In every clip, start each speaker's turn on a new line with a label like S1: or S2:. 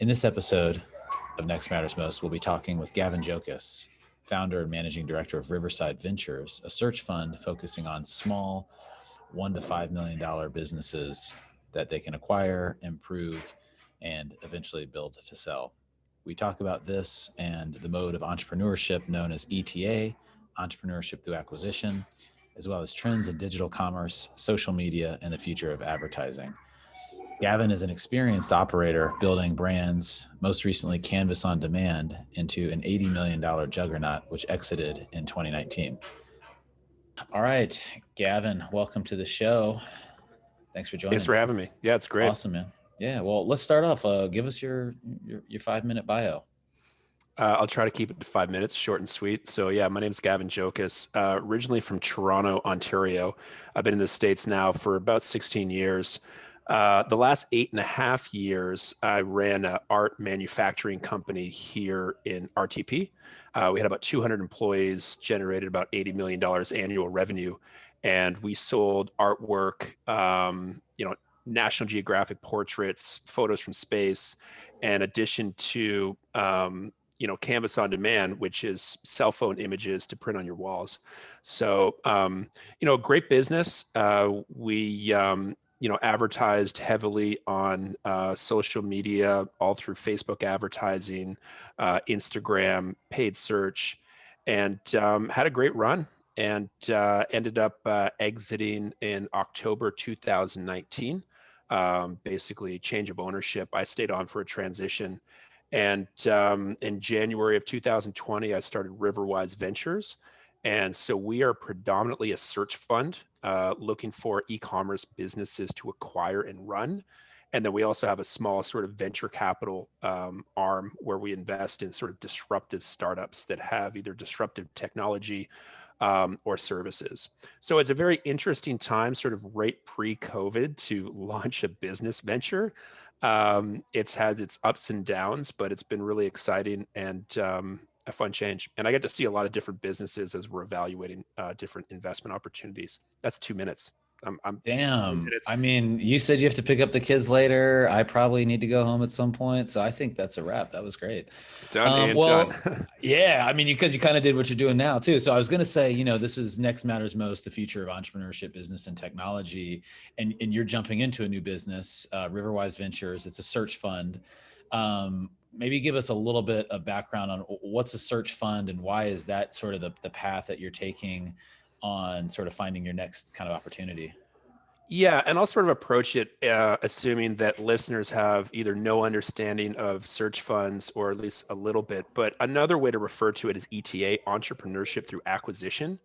S1: In this episode of Next Matters Most, we'll be talking with Gavin Jocius, founder and managing director of Riverside Ventures, a search fund focusing on small $1 to $5 million businesses that they can acquire, improve, and eventually build to sell. We talk about this and the mode of entrepreneurship known as ETA, entrepreneurship through acquisition, as well as trends in digital commerce, social media, and the future of advertising. Gavin is an experienced operator building brands, most recently Canvas on Demand, into an $80 million juggernaut, which exited in 2019. All right, Gavin, welcome to the show. Thanks for joining.
S2: Thanks for having me. Yeah, it's great.
S1: Awesome, man. Yeah, well, let's start off. Give us your 5-minute bio.
S2: I'll try to keep it to 5 minutes, short and sweet. So yeah, my name's Gavin Jocius, originally from Toronto, Ontario. I've been in the States now for about 16 years. The last 8.5 years, I ran an art manufacturing company here in RTP. We had about 200 employees, generated about $80 million annual revenue. And we sold artwork, National Geographic portraits, photos from space, in addition to, Canvas on Demand, which is cell phone images to print on your walls. So, great business. We advertised heavily on social media, all through Facebook advertising, Instagram, paid search, and had a great run. And ended up exiting in October 2019. Basically, change of ownership. I stayed on for a transition. And in January of 2020, I started Riverwise Ventures. And so we are predominantly a search fund looking for e-commerce businesses to acquire and run. And then we also have a small sort of venture capital arm where we invest in sort of disruptive startups that have either disruptive technology or services. So it's a very interesting time, sort of right pre-COVID, to launch a business venture. It's had its ups and downs, but it's been really exciting and a fun change. And I get to see a lot of different businesses as we're evaluating different investment opportunities. That's 2 minutes.
S1: Damn. I mean, you said you have to pick up the kids later. I probably need to go home at some point. So I think that's a wrap. That was great.
S2: Done.
S1: Yeah, I mean, because you kind of did what you're doing now too. So I was going to say, this is Next Matters Most, the future of entrepreneurship, business, and technology. And you're jumping into a new business, Riverwise Ventures. It's a search fund. Maybe give us a little bit of background on what's a search fund and why is that sort of the path that you're taking on sort of finding your next kind of opportunity.
S2: Yeah, and I'll sort of approach it assuming that listeners have either no understanding of search funds or at least a little bit. But another way to refer to it is ETA, entrepreneurship through acquisition.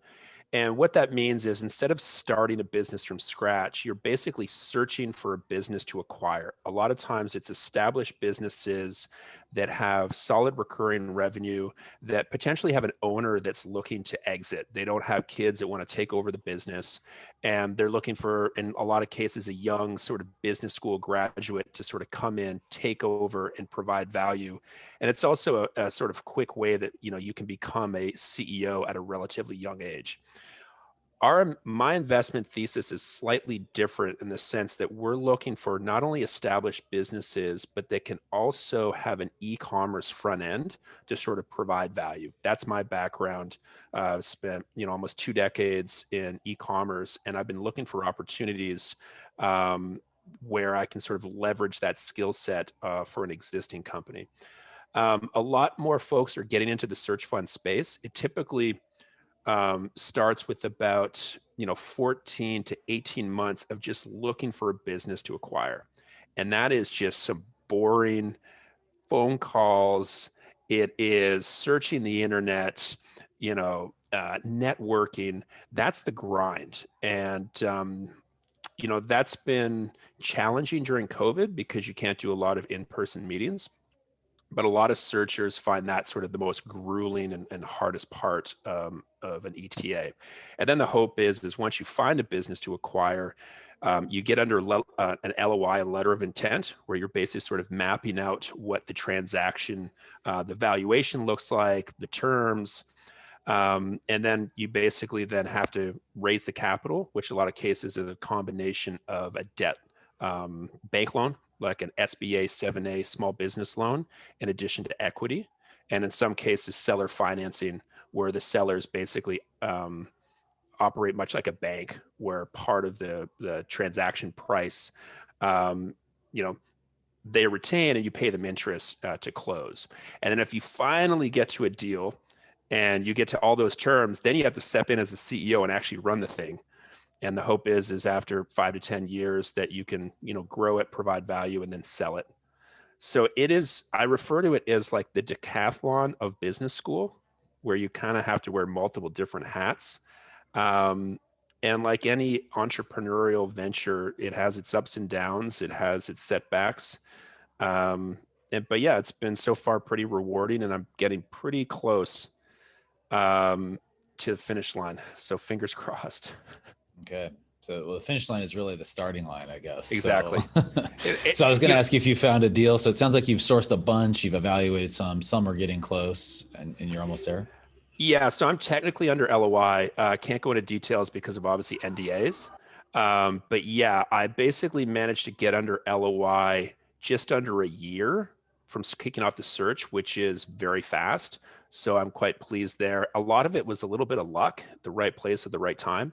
S2: And what that means is instead of starting a business from scratch, you're basically searching for a business to acquire. A lot of times it's established businesses that have solid recurring revenue that potentially have an owner that's looking to exit. They don't have kids that want to take over the business. And they're looking for, in a lot of cases, a young sort of business school graduate to sort of come in, take over, and provide value. And it's also a sort of quick way that, you can become a CEO at a relatively young age. My investment thesis is slightly different in the sense that we're looking for not only established businesses, but they can also have an e-commerce front end to sort of provide value. That's my background. I've spent, almost 2 decades in e-commerce, and I've been looking for opportunities where I can sort of leverage that skill set for an existing company. A lot more folks are getting into the search fund space. It typically starts with about 14 to 18 months of just looking for a business to acquire, and that is just some boring phone calls. It is searching the internet, networking. That's the grind, and that's been challenging during COVID because you can't do a lot of in-person meetings. But a lot of searchers find that sort of the most grueling and hardest part of an ETA. And then the hope is once you find a business to acquire, you get under an LOI, a letter of intent, where you're basically sort of mapping out what the transaction, the valuation looks like, the terms, and then you basically then have to raise the capital, which a lot of cases is a combination of a debt bank loan like an SBA 7A small business loan in addition to equity. And in some cases, seller financing, where the sellers basically operate much like a bank, where part of the transaction price, um, you know, they retain and you pay them interest to close. And then if you finally get to a deal and you get to all those terms, then you have to step in as the CEO and actually run the thing. And the hope is after 5 to 10 years that you can, grow it, provide value, and then sell it. So it is, I refer to it as like the decathlon of business school, where you kind of have to wear multiple different hats. And like any entrepreneurial venture, it has its ups and downs, it has its setbacks. But yeah, it's been so far pretty rewarding, and I'm getting pretty close to the finish line. So fingers crossed.
S1: Okay. So the finish line is really the starting line, I guess.
S2: Exactly.
S1: So I was going to ask you if you found a deal. So it sounds like you've sourced a bunch, you've evaluated some are getting close, and you're almost there.
S2: Yeah, so I'm technically under LOI. Can't go into details because of obviously NDAs. But yeah, I basically managed to get under LOI just under a year from kicking off the search, which is very fast. So I'm quite pleased there. A lot of it was a little bit of luck, the right place at the right time.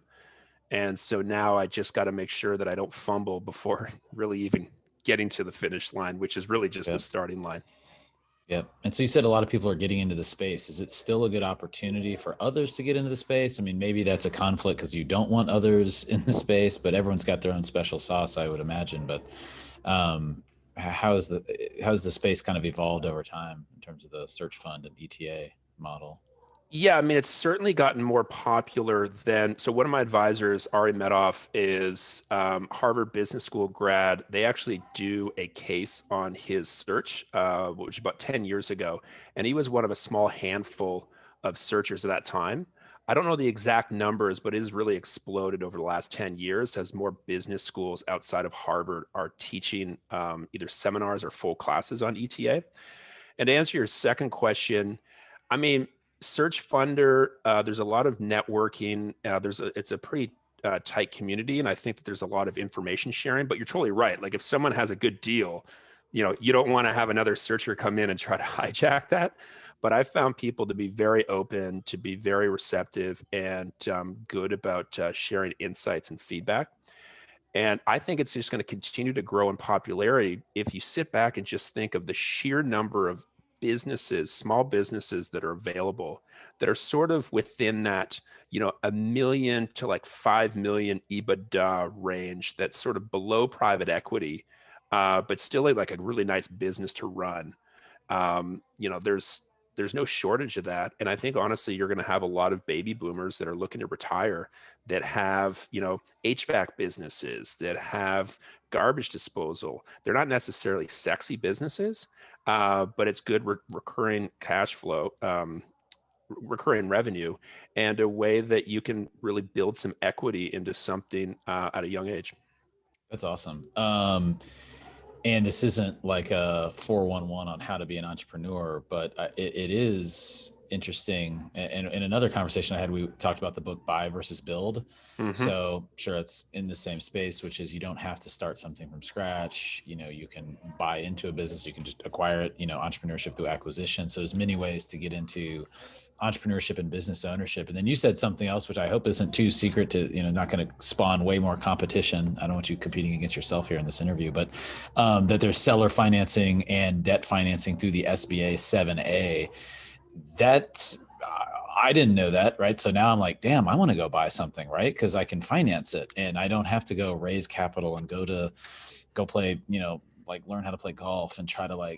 S2: And so now I just got to make sure that I don't fumble before really even getting to the finish line, which is really just the starting line.
S1: Yep. And so you said a lot of people are getting into the space. Is it still a good opportunity for others to get into the space? I mean, maybe that's a conflict because you don't want others in the space, but everyone's got their own special sauce, I would imagine. But how's the space kind of evolved over time in terms of the search fund and ETA model?
S2: Yeah, I mean, it's certainly gotten more popular than. So one of my advisors, Ari Medoff, is Harvard Business School grad. They actually do a case on his search, which was about 10 years ago. And he was one of a small handful of searchers at that time. I don't know the exact numbers, but it has really exploded over the last 10 years as more business schools outside of Harvard are teaching either seminars or full classes on ETA. And to answer your second question, I mean, Search Funder, there's a lot of networking. It's a pretty tight community, and I think that there's a lot of information sharing. But you're totally right. Like if someone has a good deal, you don't want to have another searcher come in and try to hijack that. But I've found people to be very open, to be very receptive, and good about sharing insights and feedback. And I think it's just going to continue to grow in popularity if you sit back and just think of the sheer number of businesses, small businesses that are available that are sort of within that, $1 million to like 5 million EBITDA range, that's sort of below private equity, but still like a really nice business to run. There's no shortage of that. And I think honestly, you're going to have a lot of baby boomers that are looking to retire that have, HVAC businesses, that have garbage disposal. They're not necessarily sexy businesses, but it's good recurring cash flow, recurring revenue, and a way that you can really build some equity into something at a young age.
S1: That's awesome. And this isn't like a 411 on how to be an entrepreneur, but it is interesting. And in another conversation I had, we talked about the book Buy versus Build. Mm-hmm. So sure, it's in the same space, which is you don't have to start something from scratch. You can buy into a business, you can just acquire it, entrepreneurship through acquisition. So there's many ways to get into entrepreneurship and business ownership. And then you said something else, which I hope isn't too secret to, not going to spawn way more competition. I don't want you competing against yourself here in this interview, but that there's seller financing and debt financing through the SBA 7A. That I didn't know that, right? So now I'm like, damn, I want to go buy something, right? Because I can finance it and I don't have to go raise capital and go play, like learn how to play golf and try to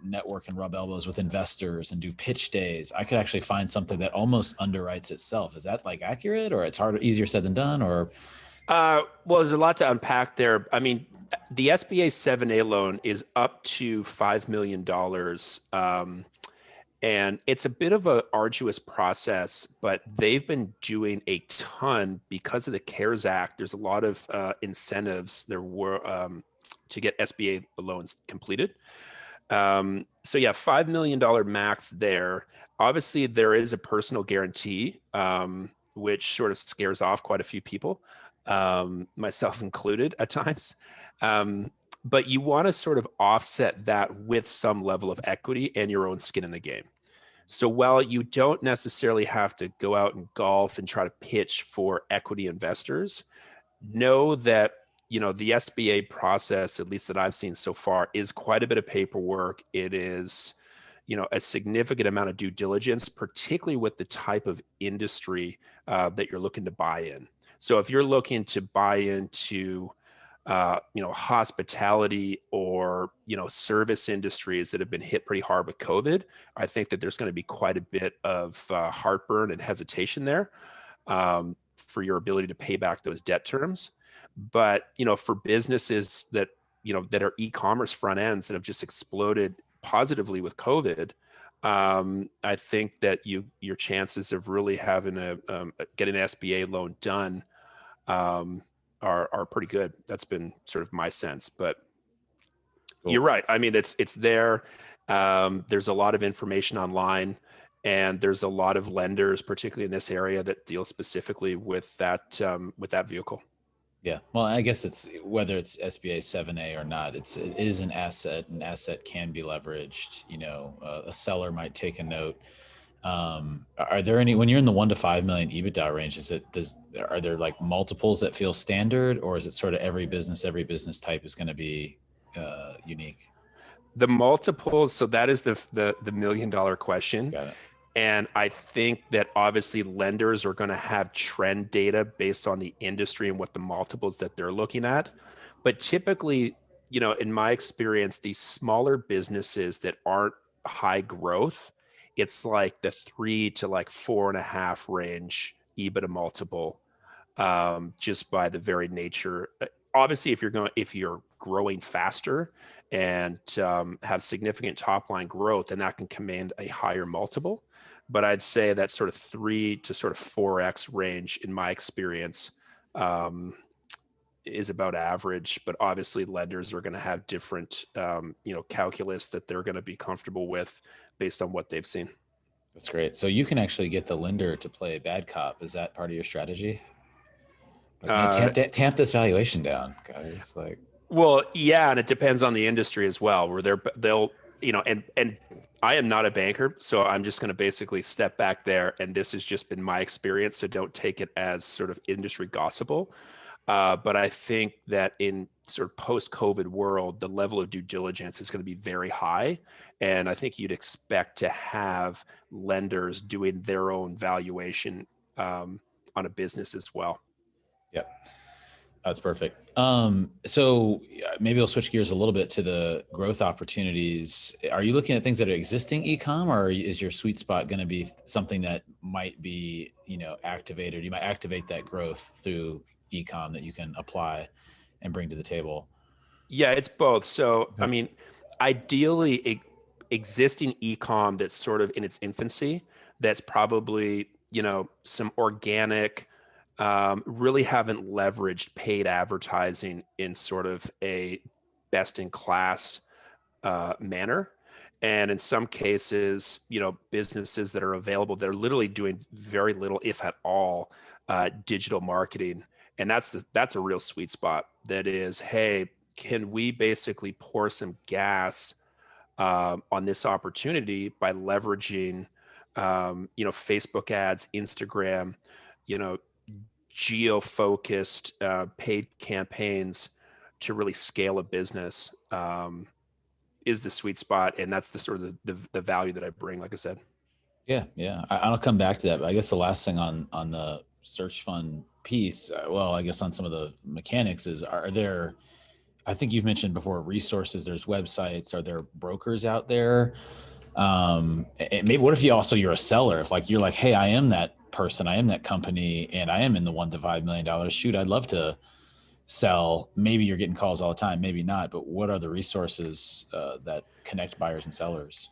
S1: network and rub elbows with investors and do pitch days. I could actually find something that almost underwrites itself. Is that accurate, or it's easier said than done, or?
S2: Well, there's a lot to unpack there. I mean, the SBA 7A loan is up to $5 million. And it's a bit of an arduous process, but they've been doing a ton because of the CARES Act. There's a lot of incentives there were to get SBA loans completed. So yeah, $5 million max there. Obviously, there is a personal guarantee, which sort of scares off quite a few people, myself included at times. but you want to sort of offset that with some level of equity and your own skin in the game. So while you don't necessarily have to go out and golf and try to pitch for equity investors, know that, you know, the SBA process, at least that I've seen so far, is quite a bit of paperwork. It is, you know, a significant amount of due diligence, particularly with the type of industry that you're looking to buy in. So if you're looking to buy into you know, hospitality or, you know, service industries that have been hit pretty hard with COVID, I think that there's going to be quite a bit of heartburn and hesitation there for your ability to pay back those debt terms. But, you know, for businesses that, you know, that are e-commerce front ends that have just exploded positively with COVID, I think that your chances of really having getting an SBA loan done are pretty good. That's been sort of my sense. But
S1: Cool.
S2: you're right. I mean, it's there. There's a lot of information online, and there's a lot of lenders, particularly in this area, that deal specifically with that vehicle.
S1: Yeah. Well, I guess it's whether it's SBA 7A or not, it is an asset. An asset can be leveraged. You know, a seller might take a note. Are there any, when you're in the 1 to 5 million EBITDA range, are there like multiples that feel standard, or is it sort of every business type is going to be unique?
S2: The multiples. So that is the $1 million question.
S1: Got it.
S2: And I think that obviously lenders are going to have trend data based on the industry and what the multiples that they're looking at. But typically, you know, in my experience, these smaller businesses that aren't high growth, it's like the 3 to like 4.5 range EBITDA multiple, just by the very nature. Obviously, if you're growing faster and have significant top line growth, then that can command a higher multiple. But I'd say that sort of 3 to sort of 4x range, in my experience, is about average. But obviously, lenders are going to have different, you know, calculus that they're going to be comfortable with based on what they've seen.
S1: That's great. So you can actually get the lender to play bad cop. Is that part of your strategy? Like, man, tamp this valuation down, guys. Like,
S2: well, yeah, and it depends on the industry as well, where they'll, you know, and I am not a banker, so I'm just going to basically step back there, and this has just been my experience, so don't take it as sort of industry gospel. But I think that in sort of post-COVID world, the level of due diligence is going to be very high, and I think you'd expect to have lenders doing their own valuation on a business as well.
S1: yeah. That's perfect. So maybe we'll switch gears a little bit to the growth opportunities. Are you looking at things that are existing e-com, or is your sweet spot going to be something that might be, you know, activated? You might activate that growth through e-com that you can apply and bring to the table.
S2: Yeah, it's both. So,
S1: Okay.
S2: I mean, ideally, existing e-com that's sort of in its infancy, that's probably, you know, some organic, really haven't leveraged paid advertising in sort of a best in class manner. And in some cases, you know, businesses that are available, they're literally doing very little, if at all, digital marketing. And that's a real sweet spot. That is, hey, can we basically pour some gas on this opportunity by leveraging, you know, Facebook ads, Instagram, you know, geo-focused paid campaigns to really scale a business, is the sweet spot. And that's the sort of the value that I bring, like I said.
S1: Yeah. Yeah. I'll come back to that, but I guess the last thing on the search fund piece, well, I guess on some of the mechanics is, are there, I think you've mentioned before, resources, there's websites, are there brokers out there? And maybe what if you're a seller, if like, you're like, hey, I am that person, I am that company, and I am in the $1 to $5 million. Shoot, I'd love to sell. Maybe you're getting calls all the time, maybe not, but what are the resources that connect buyers and sellers?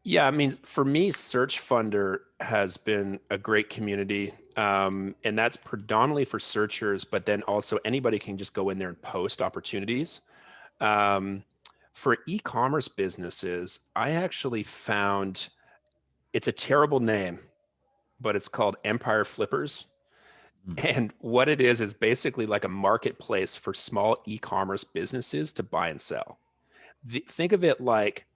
S2: Yeah, I mean, for me, Search Funder has been a great community. And that's predominantly for searchers, but then also anybody can just go in there and post opportunities. For e-commerce businesses, I actually found, it's a terrible name, but it's called Empire Flippers.
S1: Mm.
S2: And what it is basically like a marketplace for small e-commerce businesses to buy and sell. Think of it like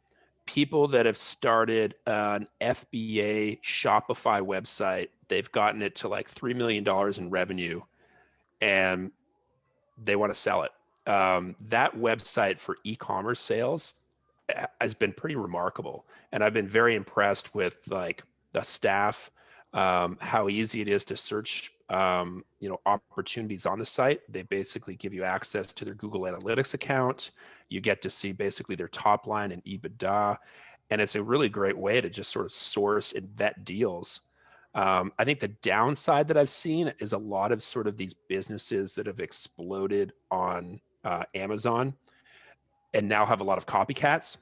S2: people that have started an FBA Shopify website. They've gotten it to like $3 million in revenue and they want to sell it. That website for e-commerce sales has been pretty remarkable. And I've been very impressed with like the staff, how easy it is to search, opportunities on the site. They basically give you access to their Google Analytics account. You get to see basically their top line and EBITDA. And it's a really great way to just sort of source and vet deals. I think the downside that I've seen is a lot of sort of these businesses that have exploded on Amazon and now have a lot of copycats.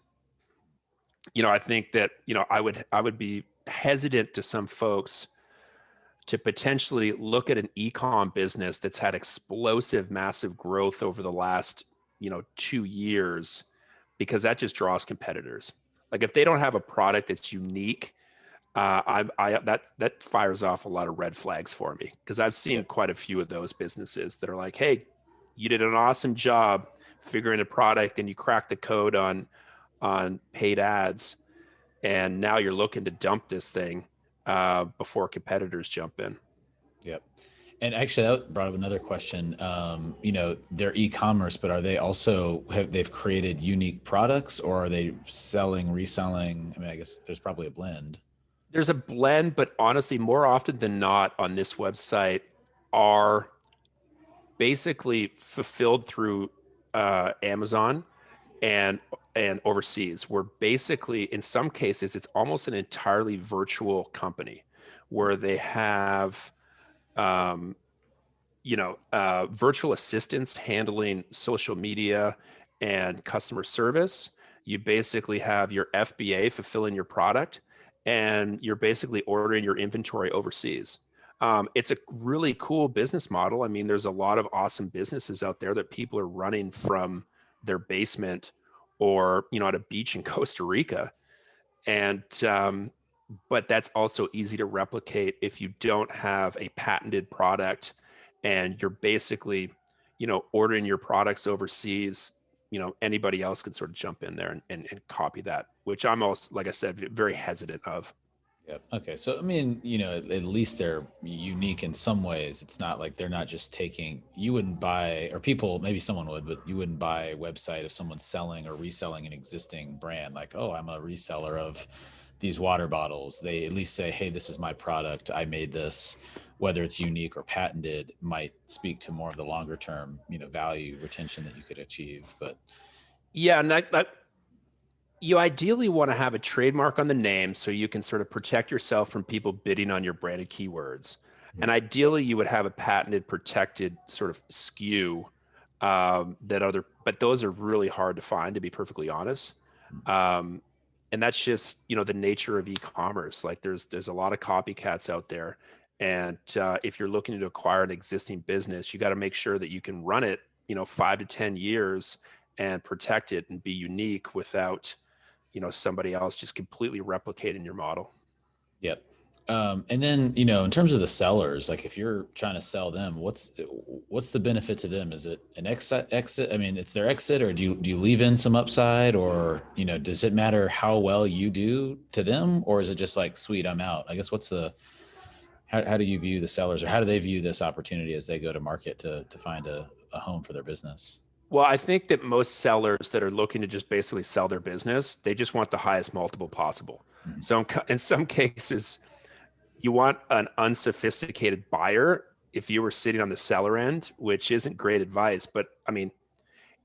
S2: I think that I would be hesitant to some folks to potentially look at an e-com business that's had explosive, massive growth over the last 2 years, because that just draws competitors. Like if they don't have a product that's unique, that fires off a lot of red flags for me, because I've seen
S1: Yep.
S2: quite a few of those businesses that are like, hey, you did an awesome job figuring a product and you cracked the code on paid ads, and now you're looking to dump this thing before competitors jump in.
S1: Yep. And actually, that brought up another question. They're e-commerce, but are they also they've created unique products, or are they selling, reselling? I mean, I guess there's probably a blend.
S2: There's a blend, but honestly, more often than not on this website are basically fulfilled through Amazon and overseas, where basically in some cases it's almost an entirely virtual company where they have um, virtual assistants handling social media and customer service. You basically have your FBA fulfilling your product, and you're basically ordering your inventory overseas. It's a really cool business model. I mean, there's a lot of awesome businesses out there that people are running from their basement or, at a beach in Costa Rica. And, but that's also easy to replicate if you don't have a patented product and you're basically, ordering your products overseas. Anybody else could sort of jump in there and copy that, which I'm also, like I said, very hesitant of.
S1: Yep. Okay. So, I mean, at least they're unique in some ways. It's not like they're not just taking, you wouldn't buy, or people, maybe someone would, but you wouldn't buy a website if someone's selling or reselling an existing brand. Like, oh, I'm a reseller of these water bottles. They at least say, hey, this is my product. I made this. Whether it's unique or patented might speak to more of the longer term, value retention that you could achieve. But
S2: Yeah. And you ideally want to have a trademark on the name so you can sort of protect yourself from people bidding on your branded keywords. And ideally, you would have a patented, protected sort of SKU but those are really hard to find, to be perfectly honest. And that's just, the nature of e-commerce. Like there's a lot of copycats out there. And if you're looking to acquire an existing business, you got to make sure that you can run it, 5 to 10 years and protect it and be unique without somebody else just completely replicating your model.
S1: Yep. And then, in terms of the sellers, like if you're trying to sell them, what's the benefit to them? Is it an exit? I mean, it's their exit, or do you leave in some upside, or, does it matter how well you do to them, or is it just like, sweet, I'm out? I guess how do you view the sellers, or how do they view this opportunity as they go to market to find a home for their business?
S2: Well, I think that most sellers that are looking to just basically sell their business, they just want the highest multiple possible.
S1: Mhm.
S2: So in some cases, you want an unsophisticated buyer if you were sitting on the seller end, which isn't great advice. But I mean,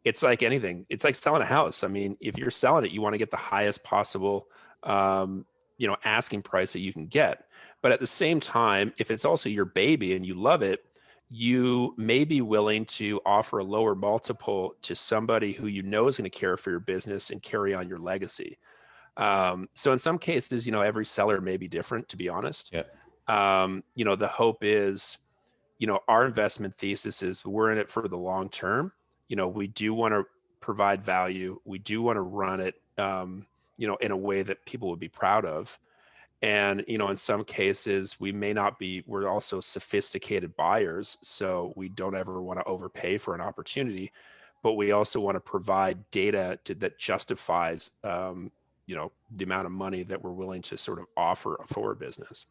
S2: it's like anything. It's like selling a house. I mean, if you're selling it, you want to get the highest possible, asking price that you can get. But at the same time, if it's also your baby and you love it, you may be willing to offer a lower multiple to somebody who is going to care for your business and carry on your legacy. So in some cases, every seller may be different, to be honest.
S1: Yeah.
S2: The hope is, our investment thesis is we're in it for the long term. We do want to provide value. We do want to run it, in a way that people would be proud of. And, in some cases we may not be, we're also sophisticated buyers. So we don't ever want to overpay for an opportunity, but we also want to provide data that justifies, the amount of money that we're willing to sort of offer for a business.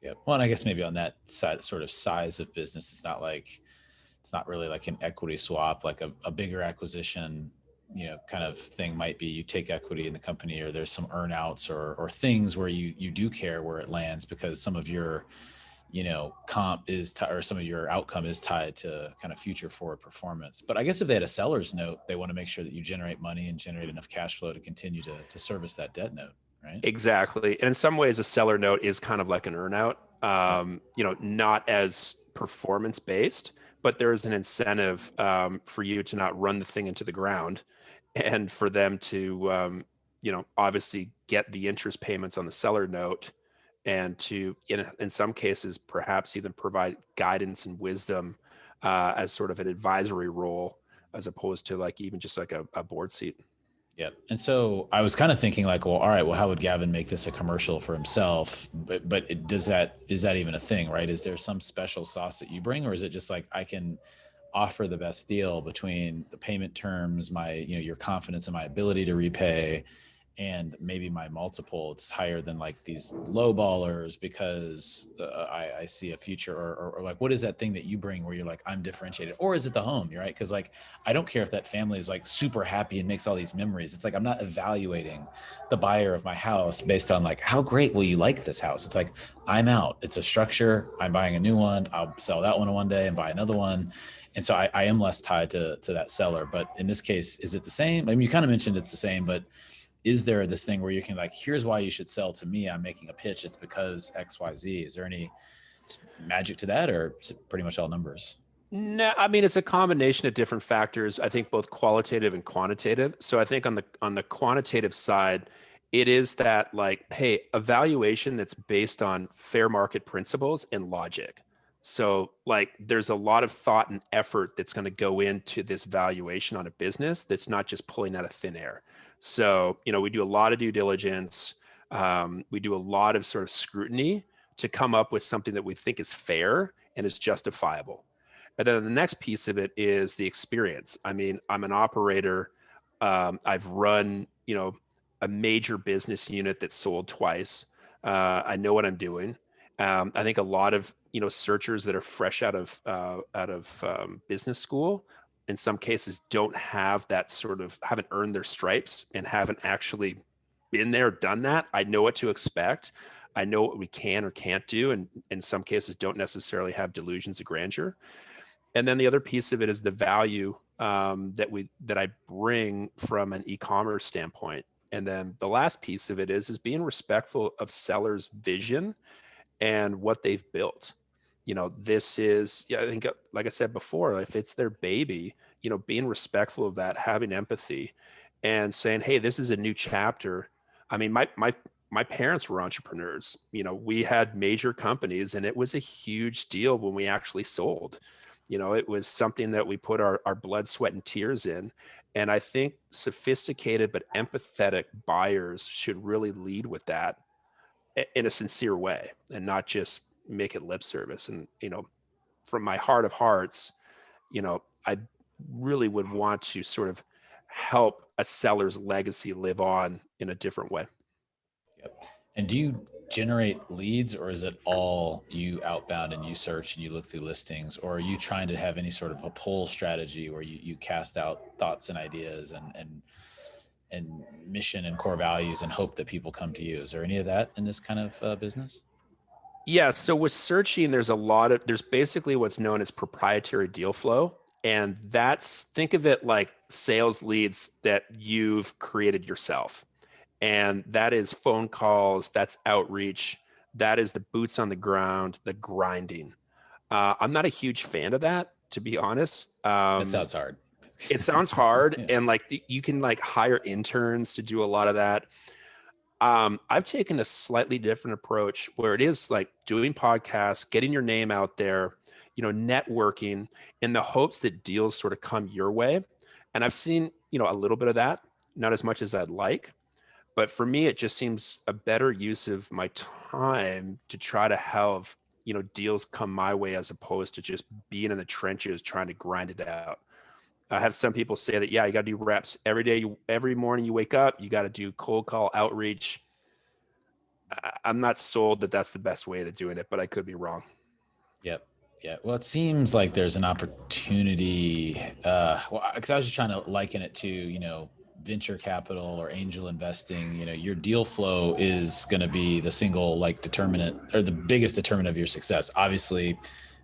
S1: Yeah. Well, and I guess maybe on that side, sort of size of business, it's not really like an equity swap, like a bigger acquisition, kind of thing might be you take equity in the company, or there's some earnouts or things where you do care where it lands because some of your, comp is, or some of your outcome is tied to kind of future forward performance. But I guess if they had a seller's note, they want to make sure that you generate money and generate enough cash flow to continue to service that debt note, right?
S2: Exactly. And in some ways, a seller note is kind of like an earnout,
S1: Yeah.
S2: not as performance based, but there is an incentive for you to not run the thing into the ground, and for them to, obviously get the interest payments on the seller note, and to, in some cases, perhaps even provide guidance and wisdom as sort of an advisory role, as opposed to like even just like a board seat.
S1: Yeah. And so I was kind of thinking like, well, all right, well, how would Gavin make this a commercial for himself? But is that even a thing, right? Is there some special sauce that you bring, or is it just like, I can offer the best deal between the payment terms, my, your confidence in my ability to repay, and maybe my multiple, it's higher than like these low ballers because I see a future, or like, what is that thing that you bring where you're like, I'm differentiated? Or is it the home? You're right. Cause like, I don't care if that family is like super happy and makes all these memories. It's like, I'm not evaluating the buyer of my house based on like, how great will you like this house? It's like, I'm out. It's a structure. I'm buying a new one. I'll sell that one day and buy another one. And so I am less tied to that seller. But in this case, is it the same? I mean, you kind of mentioned it's the same, but is there this thing where you can like, here's why you should sell to me, I'm making a pitch, it's because XYZ? Is there any magic to that, or is it pretty much all numbers?
S2: No, I mean, it's a combination of different factors. I think both qualitative and quantitative. So I think on the quantitative side, it is that like, hey, a valuation that's based on fair market principles and logic. So like there's a lot of thought and effort that's going to go into this valuation on a business that's not just pulling out of thin air. So, we do a lot of due diligence. We do a lot of sort of scrutiny to come up with something that we think is fair and is justifiable. And then the next piece of it is the experience. I mean, I'm an operator. I've run, a major business unit that sold twice. I know what I'm doing. I think a lot of, searchers that are fresh out of business school, in some cases, don't have that sort of, haven't earned their stripes and haven't actually been there, done that. I know what to expect. I know what we can or can't do, and in some cases, don't necessarily have delusions of grandeur. And then the other piece of it is the value that I bring from an e-commerce standpoint. And then the last piece of it is being respectful of sellers' vision and what they've built. This is, yeah, I think, like I said before, if it's their baby, being respectful of that, having empathy, and saying, hey, this is a new chapter. I mean, my parents were entrepreneurs. We had major companies, and it was a huge deal when we actually sold. It was something that we put our blood, sweat, and tears in. And I think sophisticated but empathetic buyers should really lead with that in a sincere way, and not just make it lip service. And, from my heart of hearts, I really would want to sort of help a seller's legacy live on in a different way.
S1: Yep. And do you generate leads, or is it all you outbound and you search and you look through listings, or are you trying to have any sort of a pull strategy where you cast out thoughts and ideas and mission and core values and hope that people come to you? Is there any of that in this kind of business?
S2: Yeah. So with searching, there's basically what's known as proprietary deal flow. And think of it like sales leads that you've created yourself. And that is phone calls, that's outreach, that is the boots on the ground, the grinding. I'm not a huge fan of that, to be honest.
S1: That sounds hard.
S2: It sounds hard,
S1: Yeah.
S2: and like you can like hire interns to do a lot of that. I've taken a slightly different approach where it is like doing podcasts, getting your name out there, networking in the hopes that deals sort of come your way. And I've seen, a little bit of that, not as much as I'd like. But for me, it just seems a better use of my time to try to have, deals come my way as opposed to just being in the trenches trying to grind it out. I have some people say that, yeah, you got to do reps every day. Every morning you wake up, you got to do cold call outreach. I'm not sold that that's the best way to doing it, but I could be wrong.
S1: Yep. Yeah. Well, it seems like there's an opportunity. Because I was just trying to liken it to, venture capital or angel investing. Your deal flow is going to be the single determinant or the biggest determinant of your success. Obviously,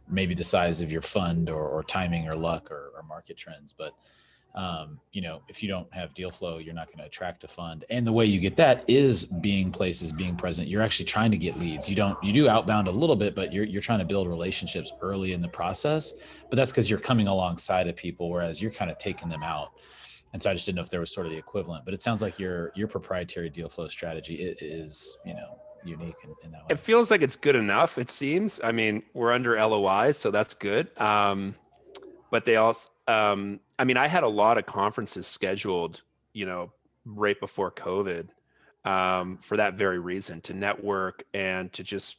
S1: maybe the size of your fund or timing or luck or market trends, but if you don't have deal flow, you're not going to attract a fund. And the way you get that is being places, being present. You're actually trying to get leads. You do outbound a little bit, but you're trying to build relationships early in the process. But that's because you're coming alongside of people, whereas you're kind of taking them out. And so I just didn't know if there was sort of the equivalent, but it sounds like your proprietary deal flow strategy is, unique in that way.
S2: It feels like it's good enough. It seems, I mean, we're under LOI, so that's good. But they also, I had a lot of conferences scheduled, right before COVID, for that very reason, to network and to just,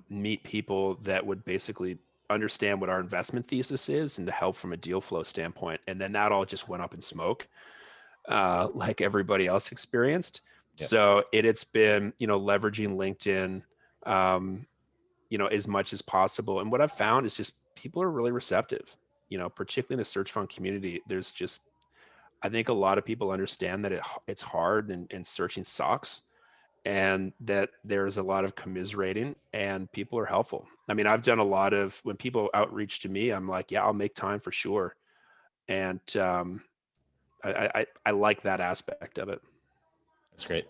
S2: meet people that would basically understand what our investment thesis is and to help from a deal flow standpoint. And then that all just went up in smoke, like everybody else experienced.
S1: Yep.
S2: So it's been, leveraging LinkedIn, as much as possible. And what I've found is just people are really receptive, particularly in the search fund community. There's just, I think a lot of people understand that it's hard and searching sucks, and that there's a lot of commiserating and people are helpful. I mean, I've done a lot of, when people outreach to me, I'm like, yeah, I'll make time for sure. And I like that aspect of it.
S1: That's great.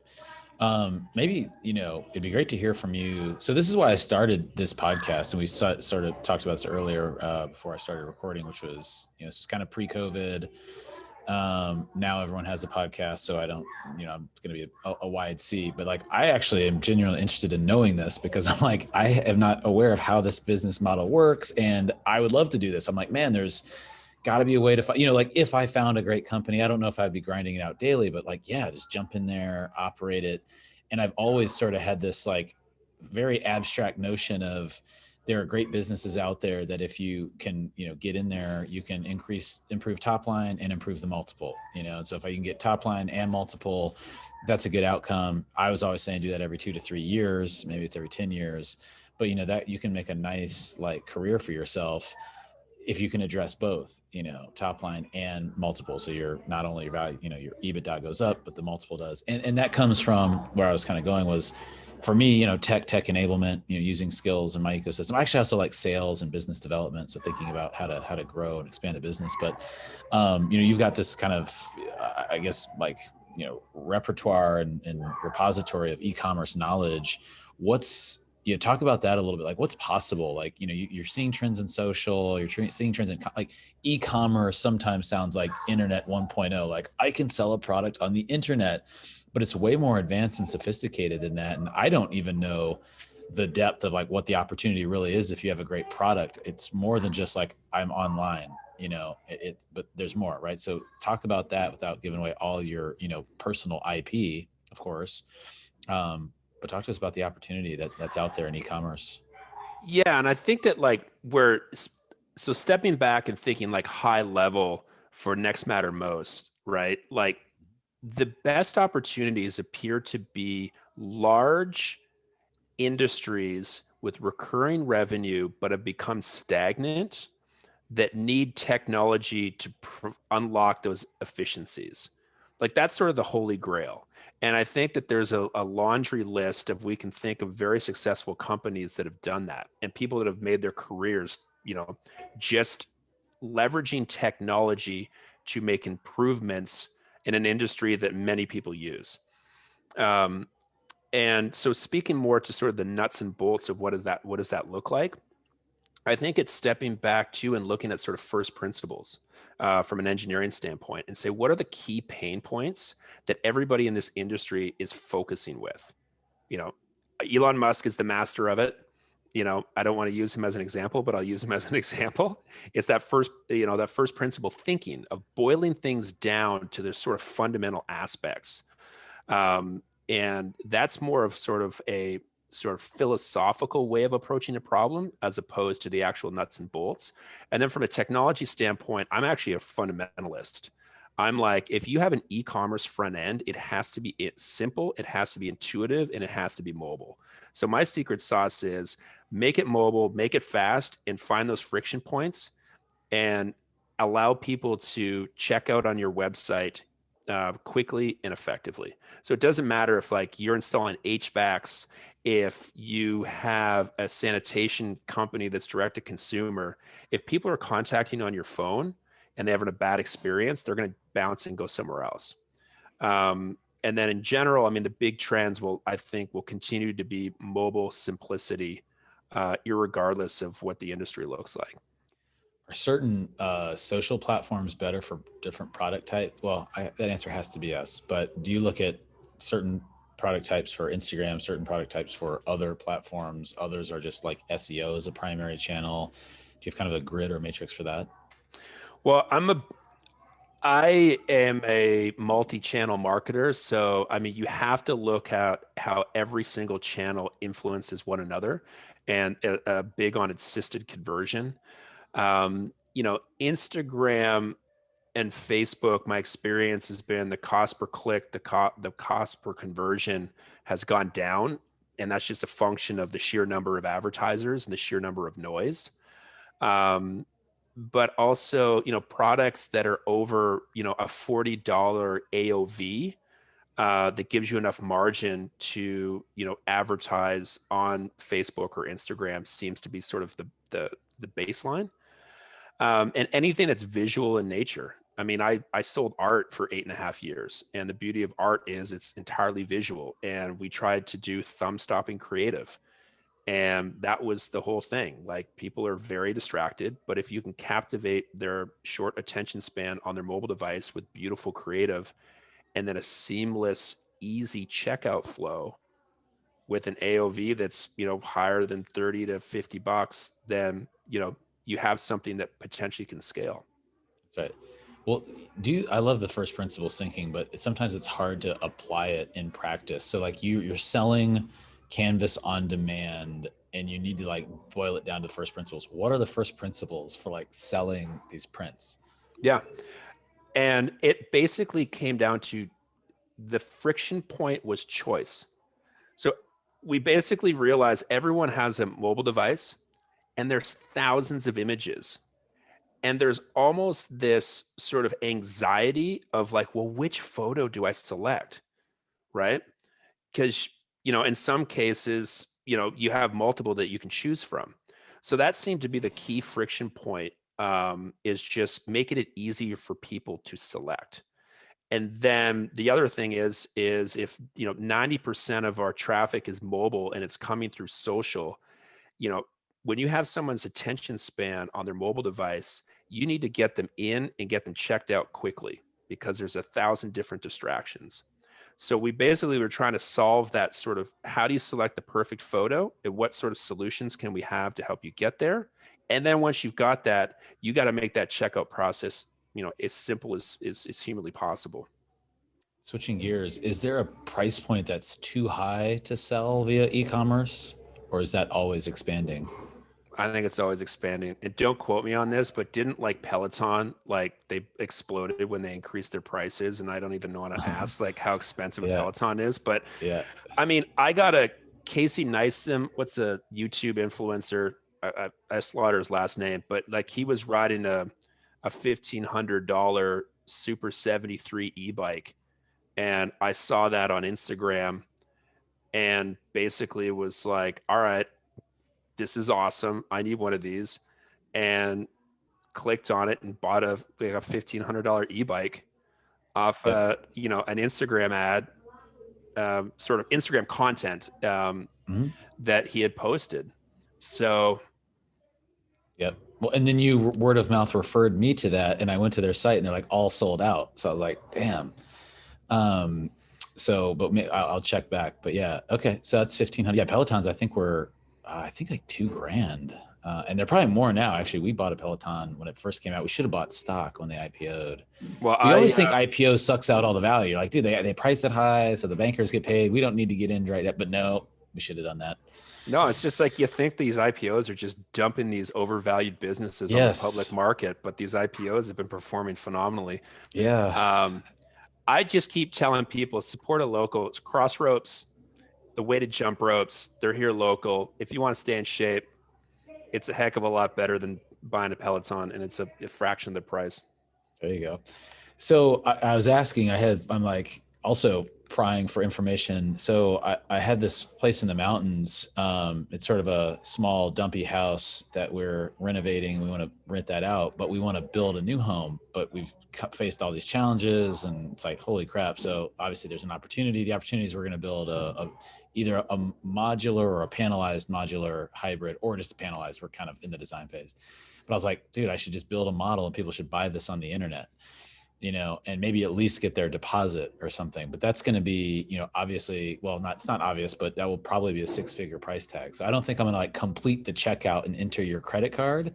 S1: Maybe, it'd be great to hear from you. So this is why I started this podcast, and we sort of talked about this earlier before I started recording, which was, this was kind of pre-COVID. Now everyone has a podcast, so I don't, it's going to be a wide sea, but I actually am genuinely interested in knowing this, because I'm like, I am not aware of how this business model works. And I would love to do this. I'm like, man, there's got to be a way to find, if I found a great company, I don't know if I'd be grinding it out daily, but just jump in there, operate it. And I've always sort of had this very abstract notion of, there are great businesses out there that if you can, get in there, you can improve top line and improve the multiple, and so if I can get top line and multiple, that's a good outcome. I was always saying do that every 2 to 3 years, maybe it's every 10 years, but that you can make a nice career for yourself if you can address both, top line and multiple. So you're not only your value, your EBITDA goes up, but the multiple does. And that comes from where I was kind of going was, for me, tech enablement, using skills in my ecosystem. I actually also like sales and business development. So thinking about how to grow and expand a business. But, you've got this kind of, I guess, repertoire and repository of eCommerce knowledge. Talk about that a little bit. What's possible? You're seeing trends in social, you're seeing trends in e-commerce sometimes sounds like internet 1.0. I can sell a product on the internet, but it's way more advanced and sophisticated than that. And I don't even know the depth of what the opportunity really is. If you have a great product, it's more than just I'm online, but there's more, right? So talk about that without giving away all your, personal IP, of course. But talk to us about the opportunity that's out there in e-commerce.
S2: Yeah. And I think that so stepping back and thinking high level for Next Matter Most, right? The best opportunities appear to be large industries with recurring revenue, but have become stagnant, that need technology to unlock those efficiencies. That's sort of the holy grail. And I think that there's a laundry list of, we can think of very successful companies that have done that, and people that have made their careers, just leveraging technology to make improvements in an industry that many people use. And so speaking more to sort of the nuts and bolts of what does that look like? I think it's stepping back to and looking at sort of first principles from an engineering standpoint, and say, what are the key pain points that everybody in this industry is focusing with? Elon Musk is the master of it. I don't want to use him as an example, but I'll use him as an example. It's that first principle thinking of boiling things down to their sort of fundamental aspects. And that's more of sort of a sort of philosophical way of approaching a problem as opposed to the actual nuts and bolts. And then from a technology standpoint, I'm actually a fundamentalist. I'm like, if you have an e-commerce front end, it has to be simple, it has to be intuitive, and it has to be mobile. So my secret sauce is make it mobile, make it fast, and find those friction points and allow people to check out on your website quickly and effectively. So it doesn't matter if like you're installing HVACs, if you have a sanitation company that's direct to consumer, if people are contacting you on your phone and they're having a bad experience, they're going to bounce and go somewhere else. And then in general, I mean, the big trends I think will continue to be mobile simplicity, irregardless of what the industry looks like.
S1: Are certain social platforms better for different product type? Well, that answer has to be yes. But do you look at certain product types for Instagram, certain product types for other platforms? Others are just like SEO as a primary channel. Do you have kind of a grid or matrix for that?
S2: Well, I am a multi-channel marketer. So, I mean, you have to look at how every single channel influences one another and big on assisted conversion. Instagram and Facebook, my experience has been the cost per click, the cost per conversion has gone down. And that's just a function of the sheer number of advertisers and the sheer number of noise. But also, products that are over, a $40 AOV that gives you enough margin to, advertise on Facebook or Instagram seems to be sort of the baseline. And anything that's visual in nature. I mean, I sold art for 8.5 years, and the beauty of art is it's entirely visual. And we tried to do thumb stopping creative. And that was the whole thing. Like, people are very distracted, but if you can captivate their short attention span on their mobile device with beautiful creative and then a seamless, easy checkout flow with an AOV that's, higher than 30 to 50 bucks, then, you have something that potentially can scale.
S1: That's right. Well, I love the first principles thinking, but sometimes it's hard to apply it in practice. So like you're selling Canvas on demand and you need to like boil it down to first principles. What are the first principles for like selling these prints?
S2: Yeah. And it basically came down to the friction point was choice. So we basically realized everyone has a mobile device and there's thousands of images. And there's almost this sort of anxiety of like, well, which photo do I select? Right? Because, in some cases, you have multiple that you can choose from. So that seemed to be the key friction point, is just making it easier for people to select. And then the other thing is if, 90% of our traffic is mobile and it's coming through social, when you have someone's attention span on their mobile device, you need to get them in and get them checked out quickly because there's 1,000 different distractions. So we basically were trying to solve that sort of, how do you select the perfect photo and what sort of solutions can we have to help you get there? And then once you've got that, you got to make that checkout process, as simple as humanly possible.
S1: Switching gears, is there a price point that's too high to sell via e-commerce, or is that always expanding?
S2: I think it's always expanding. And don't quote me on this, but didn't like Peloton, like they exploded when they increased their prices? And I don't even know how to ask like how expensive a
S1: Yeah.
S2: Peloton is. But
S1: Yeah.
S2: I mean, I got a Casey Neistat, what's a YouTube influencer? I slaughter his last name, but like he was riding a $1,500 Super 73 e-bike. And I saw that on Instagram and basically was like, all right, this is awesome. I need one of these. And clicked on it and bought a $1,500 e-bike off,
S1: Yep.
S2: an Instagram ad, sort of Instagram content
S1: Mm-hmm.
S2: that he had posted. So,
S1: Yep. Well, and then you word of mouth referred me to that, and I went to their site, and they're like all sold out. So I was like, damn. But I'll check back. But yeah, okay. So that's 1,500. Yeah, Pelotons. I think like $2,000. And they're probably more now. Actually, we bought a Peloton when it first came out. We should have bought stock when they IPO'd.
S2: Well,
S1: We always think IPO sucks out all the value. Like, dude, they priced it high, so the bankers get paid. We don't need to get in right now. But no, we should have done that.
S2: No, it's just like you think these IPOs are just dumping these overvalued businesses on the public
S1: Yes.
S2: market, but these IPOs have been performing phenomenally.
S1: Yeah.
S2: I just keep telling people support a local. It's Cross Ropes, the weighted jump ropes. They're here local. If you want to stay in shape, it's a heck of a lot better than buying a Peloton, and it's a fraction of the price.
S1: There you go. So I was asking, I'm like also prying for information. So I had this place in the mountains. It's sort of a small dumpy house that we're renovating. We want to rent that out, but we want to build a new home, but we've faced all these challenges and it's like, holy crap. So obviously there's an opportunity. The opportunity is we're going to build either a modular or a panelized modular hybrid, or just a panelized. We're kind of in the design phase. But I was like, dude, I should just build a model and people should buy this on the internet, and maybe at least get their deposit or something. But that's going to be, obviously, well, it's not obvious, but that will probably be a 6-figure price tag. So I don't think I'm going to like complete the checkout and enter your credit card.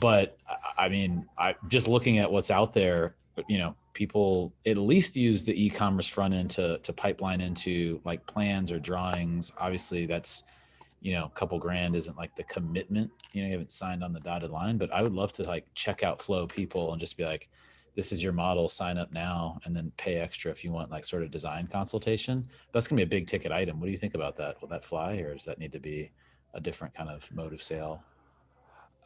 S1: But I mean, I just looking at what's out there, people at least use the e-commerce front end to pipeline into like plans or drawings. Obviously that's, a couple grand isn't like the commitment, you haven't signed on the dotted line, but I would love to like check out flow people and just be like, this is your model, sign up now, and then pay extra if you want like sort of design consultation. But that's gonna be a big ticket item. What do you think about that? Will that fly, or does that need to be a different kind of mode of sale?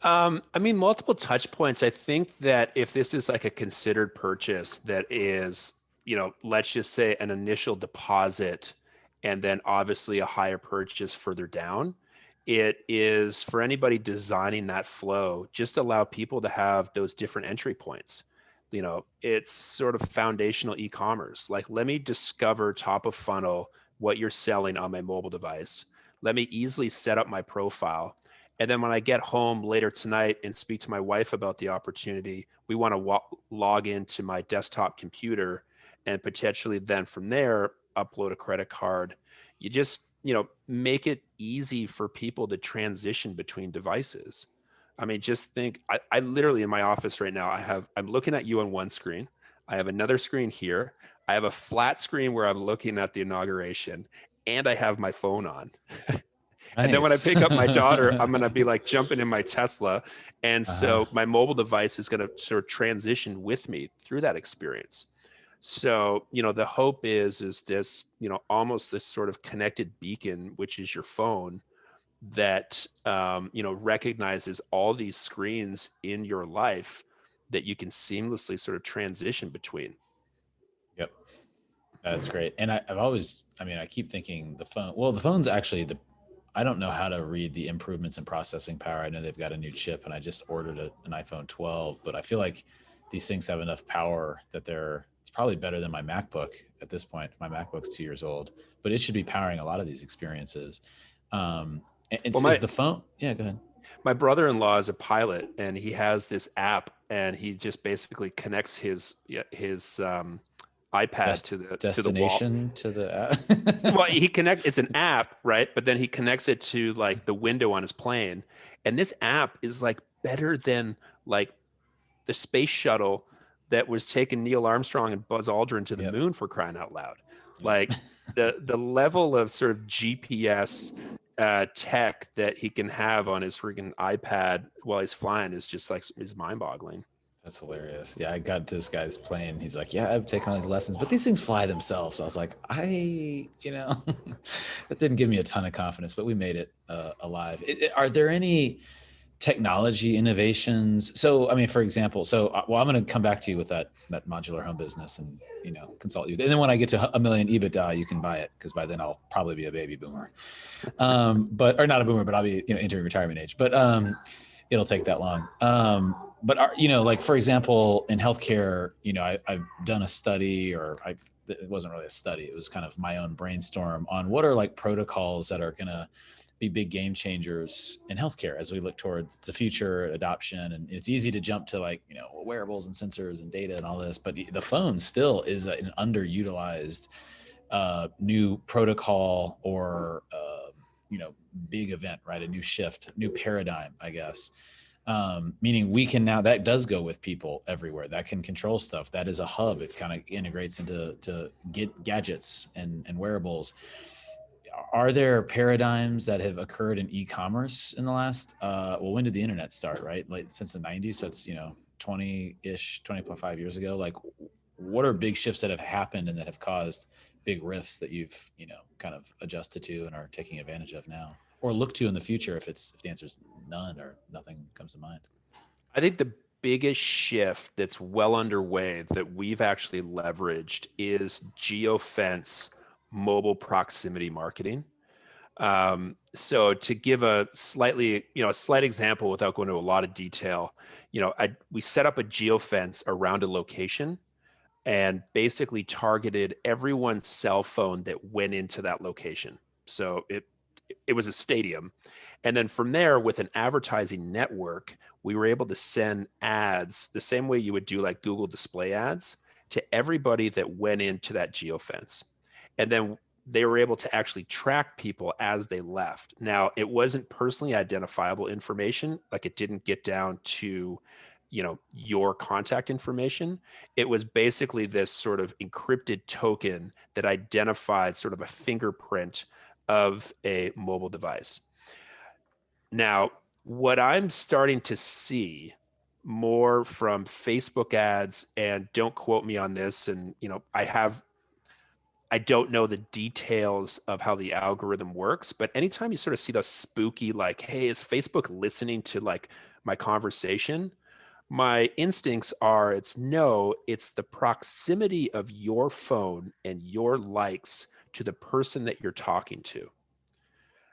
S2: I mean, multiple touch points. I think that if this is like a considered purchase that is, let's just say an initial deposit and then obviously a higher purchase further down, it is for anybody designing that flow, just allow people to have those different entry points. It's sort of foundational e-commerce. Like, let me discover top of funnel what you're selling on my mobile device. Let me easily set up my profile. And then when I get home later tonight and speak to my wife about the opportunity, we want to log into my desktop computer and potentially then from there, upload a credit card. You just, make it easy for people to transition between devices. I mean, just think, I literally in my office right now, I'm looking at you on one screen. I have another screen here. I have a flat screen where I'm looking at the inauguration, and I have my phone on.
S1: Nice.
S2: And then when I pick up my daughter, I'm going to be like jumping in my Tesla. And so my mobile device is going to sort of transition with me through that experience. So, the hope is this, almost this sort of connected beacon, which is your phone, that, recognizes all these screens in your life that you can seamlessly sort of transition between.
S1: Yep. That's great. And I keep thinking the phone's actually I don't know how to read the improvements in processing power. I know they've got a new chip and I just ordered an iPhone 12, but I feel like these things have enough power that it's probably better than my MacBook at this point. My MacBook's 2 years old, but it should be powering a lot of these experiences. Is the phone? Yeah, go ahead.
S2: My brother-in-law is a pilot and he has this app and he just basically connects his iPad to the
S1: destination to the app.
S2: Well, it's an app, right? But then he connects it to like the window on his plane. And this app is like better than like the space shuttle that was taking Neil Armstrong and Buzz Aldrin to the moon, for crying out loud. Like the level of sort of GPS tech that he can have on his freaking iPad while he's flying is mind boggling.
S1: That's hilarious. Yeah, I got to this guy's plane. He's like, yeah, I've taken all these lessons, but these things fly themselves. So I was like, that didn't give me a ton of confidence, but we made it alive. Are there any technology innovations? So, I mean, for example, I'm going to come back to you with that modular home business and, consult you. And then when I get to $1 million EBITDA, you can buy it, because by then I'll probably be a baby boomer. Or not a boomer, but I'll be, entering retirement age. But it'll take that long. But like, for example, in healthcare, I've done a study, it wasn't really a study. It was kind of my own brainstorm on what are like protocols that are going to be big game changers in healthcare as we look towards the future adoption. And it's easy to jump to like, wearables and sensors and data and all this, but the phone still is an underutilized new protocol or big event, right? A new shift, new paradigm, I guess. Meaning we can now, that does go with people everywhere, that can control stuff. That is a hub. It kind of integrates into get gadgets and wearables. Are there paradigms that have occurred in e-commerce in the last, when did the internet start, right? Like since the 90s. So it's, 25 years ago. Like what are big shifts that have happened and that have caused big rifts that you've, kind of adjusted to and are taking advantage of now, or look to in the future if the answer is none or nothing comes to mind?
S2: I think the biggest shift that's well underway that we've actually leveraged is geofence mobile proximity marketing. So to give a slight example without going into a lot of detail, we set up a geofence around a location and basically targeted everyone's cell phone that went into that location. So it was a stadium. And then from there, with an advertising network, we were able to send ads the same way you would do like Google display ads to everybody that went into that geofence. And then they were able to actually track people as they left. Now, it wasn't personally identifiable information, like it didn't get down to, your contact information. It was basically this sort of encrypted token that identified sort of a fingerprint of a mobile device. Now, what I'm starting to see more from Facebook ads, and don't quote me on this, and I don't know the details of how the algorithm works, but anytime you sort of see those spooky, like, hey, is Facebook listening to like my conversation? My instincts are it's the proximity of your phone and your likes to the person that you're talking to.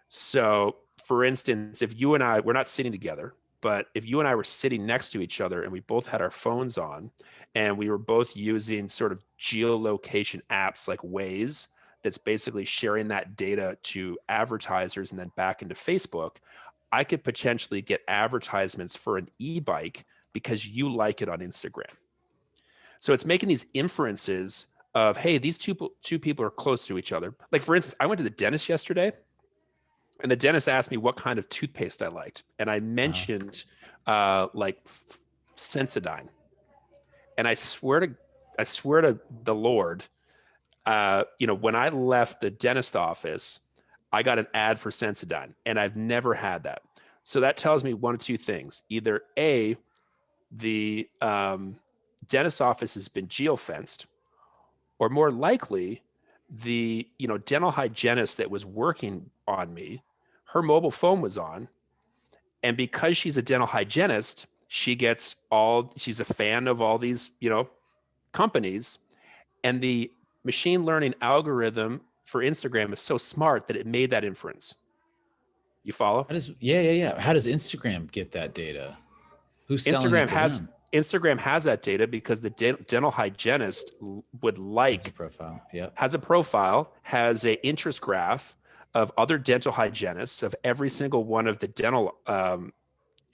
S2: So for instance, if you and I, we're not sitting together, but if you and I were sitting next to each other and we both had our phones on and we were both using sort of geolocation apps like Waze, that's basically sharing that data to advertisers and then back into Facebook, I could potentially get advertisements for an e-bike because you like it on Instagram. So it's making these inferences of, hey, these two people are close to each other. Like for instance, I went to the dentist yesterday and the dentist asked me what kind of toothpaste I liked. And I mentioned Sensodyne. And I swear to the Lord, when I left the dentist office, I got an ad for Sensodyne and I've never had that. So that tells me one of two things. Either A, the dentist office has been geofenced, or more likely the dental hygienist that was working on me, her mobile phone was on, and because she's a dental hygienist, she's a fan of all these companies, and the machine learning algorithm for Instagram is so smart that it made that inference. You follow?
S1: How does Instagram get that data? Who's selling it to them?
S2: Instagram has that data because the dental hygienist would has a profile, has an interest graph of other dental hygienists, of every single one of the dental,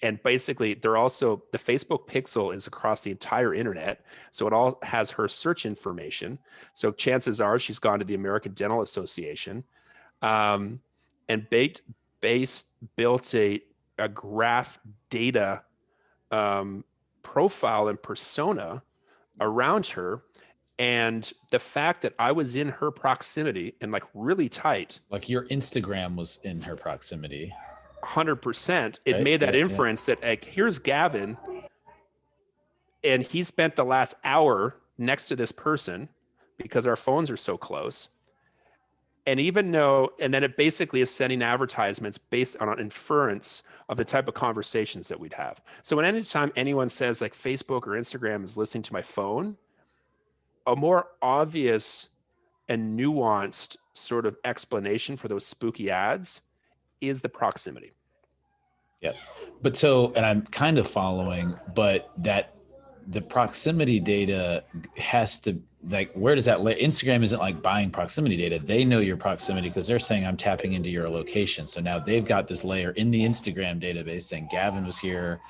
S2: and basically they're also, the Facebook pixel is across the entire internet. So it all has her search information. So chances are she's gone to the American Dental Association, and built a graph data profile and persona around her. And the fact that I was in her proximity and like really tight,
S1: like your Instagram was in her proximity,
S2: 100%, it made that inference that like, here's Gavin and he spent the last hour next to this person because our phones are so close. And then it basically is sending advertisements based on an inference of the type of conversations that we'd have. So when anytime anyone says like Facebook or Instagram is listening to my phone, a more obvious and nuanced sort of explanation for those spooky ads is the proximity.
S1: Yeah. But and I'm kind of following, but that the proximity data has to, like, where does that Instagram isn't like buying proximity data. They know your proximity because they're saying I'm tapping into your location. So now they've got this layer in the Instagram database saying Gavin was here.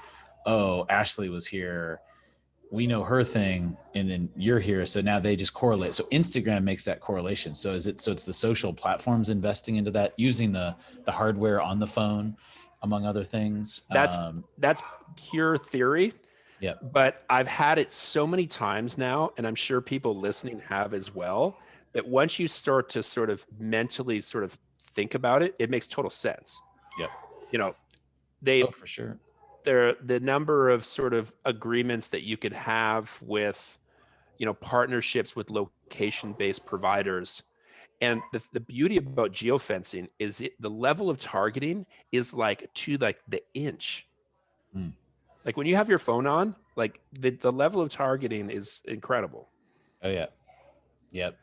S1: Oh, Ashley was here. we know her thing and then you're here. So now they just correlate. So Instagram makes that correlation. So it's the social platforms investing into that, using the hardware on the phone, among other things.
S2: That's pure theory,
S1: Yeah.
S2: but I've had it so many times now, and I'm sure people listening have as well, that once you start to sort of mentally sort of think about it, it makes total sense.
S1: Yep.
S2: You know,
S1: Oh,
S2: they
S1: for sure.
S2: the number of sort of agreements that you could have with, partnerships with location-based providers. And the beauty about geofencing is the level of targeting is like to like the inch.
S1: Mm.
S2: Like when you have your phone on, like the level of targeting is incredible.
S1: Oh yeah. Yep.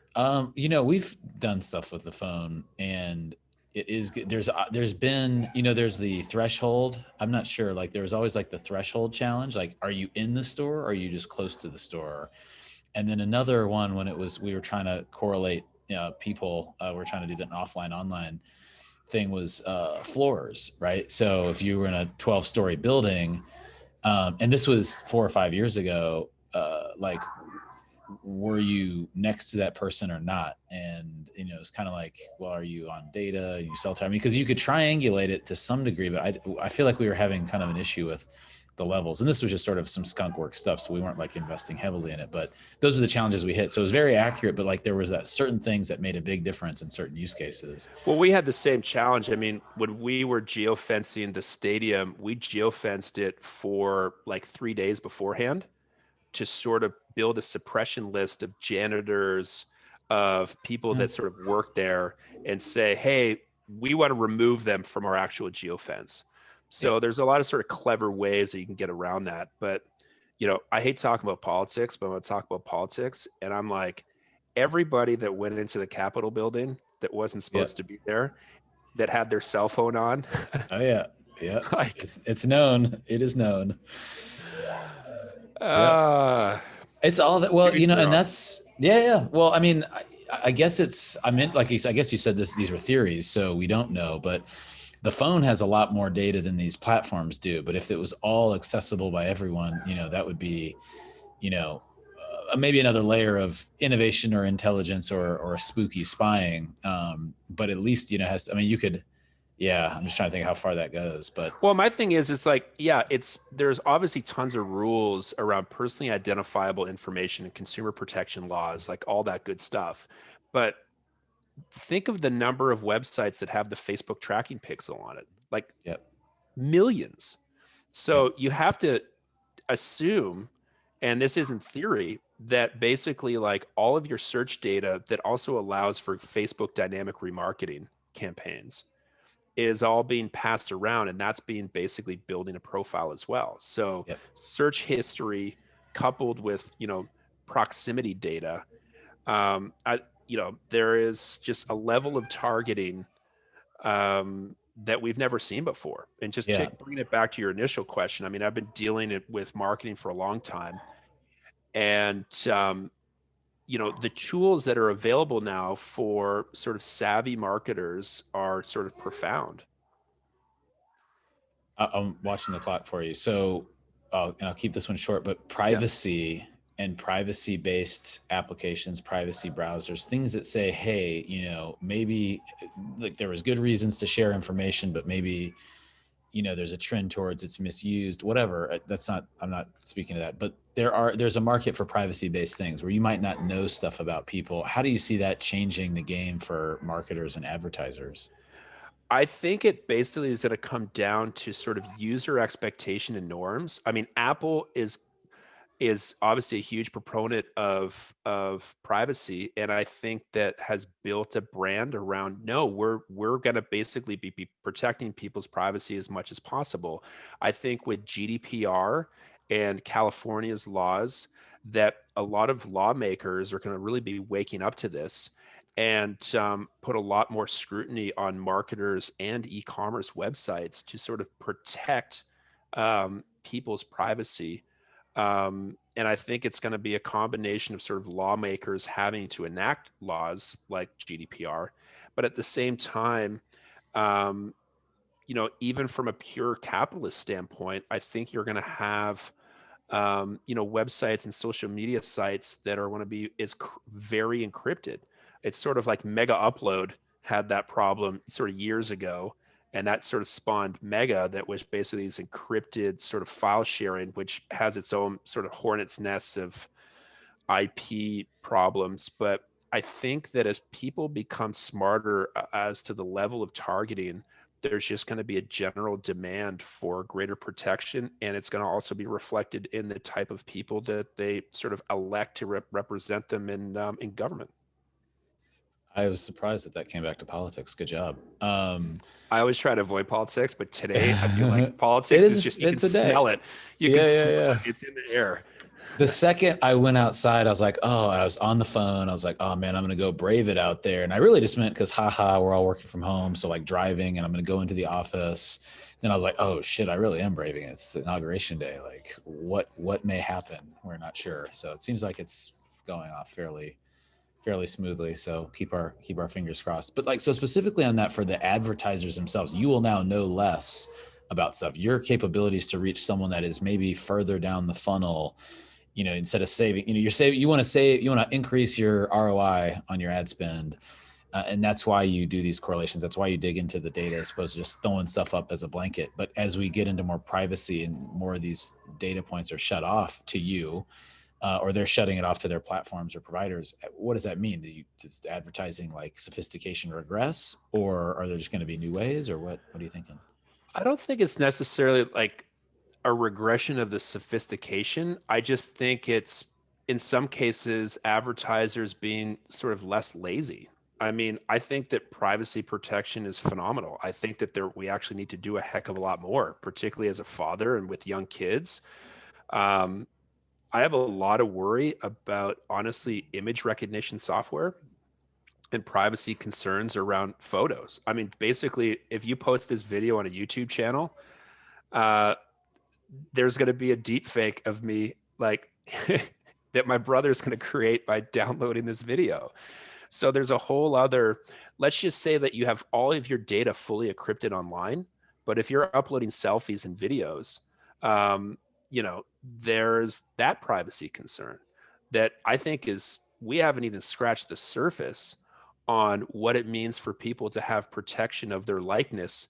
S1: We've done stuff with the phone, and it is good. There's been, there's the threshold. I'm not sure. Like there was always like the threshold challenge. Like, are you in the store or are you just close to the store? And then another one when we were trying to correlate people. We're trying to do that offline online thing was floors, right? So if you were in a 12-story building, and this was 4 or 5 years ago, like were you next to that person or not? And it's kind of like, well, are you on data, you cell tower? Because you could triangulate it to some degree, but I feel like we were having kind of an issue with the levels, and this was just sort of some skunk work stuff, so we weren't like investing heavily in it, but those are the challenges we hit. So it was very accurate, but like there was that certain things that made a big difference in certain use cases.
S2: Well, we had the same challenge. I mean, when we were geofencing the stadium, we geofenced it for like 3 days beforehand to sort of build a suppression list of janitors, of people that sort of work there, and say, hey, we want to remove them from our actual geofence.
S1: Yeah.
S2: So there's a lot of sort of clever ways that you can get around that. But, I hate talking about politics, but I'm going to talk about politics. And I'm like, everybody that went into the Capitol building that wasn't
S1: Yeah.
S2: supposed to be there, that had their cell phone on,
S1: Oh yeah. Yeah.
S2: like,
S1: It's known. It is known. Yeah.
S2: uh,
S1: It's all that.
S2: to
S1: Well,
S2: each their
S1: and
S2: own.
S1: that's yeah, yeah. Well, I mean, I guess I meant like I guess you said this. These were theories, so we don't know. But the phone has a lot more data than these platforms do. But if it was all accessible by everyone, that would be, you know, maybe another layer of innovation or intelligence or spooky spying. But at least has. I mean, you could. Yeah, I'm just trying to think how far that goes. But
S2: Well, my thing is, it's like, yeah, there's obviously tons of rules around personally identifiable information and consumer protection laws, like all that good stuff. But think of the number of websites that have the Facebook tracking pixel on it, like
S1: yep,
S2: millions.
S1: yep,
S2: So you have to assume, and this isn't theory, that basically like all of your search data that also allows for Facebook dynamic remarketing campaigns is all being passed around, and that's being basically building a profile as well. So
S1: yep.
S2: search history coupled with proximity data, there is just a level of targeting that we've never seen before. And just
S1: Yeah.
S2: bringing it back to your initial question, I mean, I've been dealing with marketing for a long time, and the tools that are available now for sort of savvy marketers are sort of profound.
S1: I'm watching the clock for you. So, and I'll keep this one short, but
S2: Yeah.
S1: privacy and privacy-based applications, privacy browsers, things that say, hey, maybe like there was good reasons to share information, but maybe, there's a trend towards it's misused, whatever. I'm not speaking to that, but there's a market for privacy-based things where you might not know stuff about people. How do you see that changing the game for marketers and advertisers?
S2: I think it basically is going to come down to sort of user expectation and norms. I mean, Apple is obviously a huge proponent of privacy, and I think that has built a brand around, no, we're going to basically be protecting people's privacy as much as possible. I think with GDPR and California's laws, that a lot of lawmakers are going to really be waking up to this, and put a lot more scrutiny on marketers and e-commerce websites to sort of protect people's privacy. And I think it's going to be a combination of sort of lawmakers having to enact laws like GDPR, but at the same time, um, even from a pure capitalist standpoint, I think you're going to have websites and social media sites that are going to be very encrypted. It's sort of like Mega Upload had that problem sort of years ago, and that sort of spawned Mega, that was basically this encrypted sort of file sharing, which has its own sort of hornet's nest of IP problems. But I think that as people become smarter as to the level of targeting, there's just going to be a general demand for greater protection, and it's going to also be reflected in the type of people that they sort of elect to represent them in government.
S1: I was surprised that that came back to politics. Good job.
S2: I always try to avoid politics, but today I feel like
S1: It
S2: politics is
S1: is.
S2: just, you can
S1: It's a day.
S2: smell it. You can
S1: Yeah, yeah,
S2: smell
S1: yeah.
S2: it. It's in the air.
S1: The second I went outside, I was like, oh, I was on the phone. I was like, oh man, I'm gonna go brave it out there. And I really just meant because haha, we're all working from home. So like driving and I'm gonna go into the office. Then I was like, oh shit, I really am braving it. It's inauguration day. Like what may happen? We're not sure. So it seems like it's going off fairly smoothly. So keep our fingers crossed. But like, so specifically on that, for the advertisers themselves, you will now know less about stuff. Your capabilities to reach someone that is maybe further down the funnel, instead of saving, you want to increase your ROI on your ad spend. And that's why you do these correlations. That's why you dig into the data as opposed to just throwing stuff up as a blanket. But as we get into more privacy and more of these data points are shut off to you, or they're shutting it off to their platforms or providers, what does that mean? Do you just advertising like sophistication regress, or are there just going to be new ways, or what are you thinking?
S2: I don't think it's necessarily like a regression of the sophistication. I just think it's, in some cases, advertisers being sort of less lazy. I mean, I think that privacy protection is phenomenal. I think that we actually need to do a heck of a lot more, particularly as a father and with young kids. Um, I have a lot of worry about, honestly, image recognition software and privacy concerns around photos. I mean, basically, if you post this video on a YouTube channel, uh, there's going to be a deep fake of me, like that my brother's going to create by downloading this video. So there's a whole other, let's just say that you have all of your data fully encrypted online, but if you're uploading selfies and videos, um, there's that privacy concern that I think we haven't even scratched the surface on what it means for people to have protection of their likeness,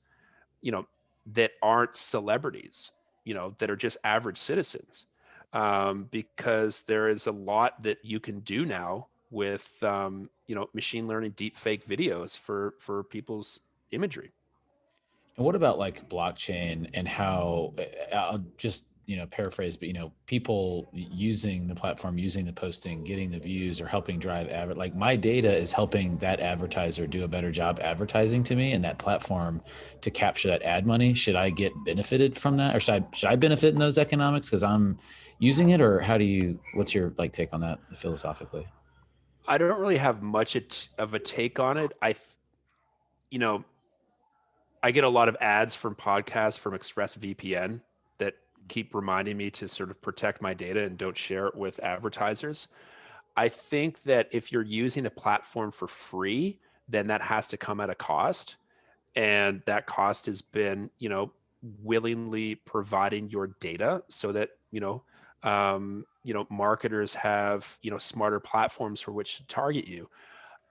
S2: you know, that aren't celebrities, that are just average citizens. Because there is a lot that you can do now with, machine learning deep fake videos for people's imagery.
S1: And what about like blockchain and how, I'll just, paraphrase, but, people using the platform, using the posting, getting the views, or helping drive like my data is helping that advertiser do a better job advertising to me and that platform to capture that ad money. Should I get benefited from that, or should I benefit in those economics because I'm using it? Or what's your like take on that philosophically?
S2: I don't really have much of a take on it. You know, I get a lot of ads from podcasts from ExpressVPN that keep reminding me to sort of protect my data and don't share it with advertisers. I think that if you're using a platform for free, then that has to come at a cost. And that cost has been, willingly providing your data so that, marketers have, smarter platforms for which to target you.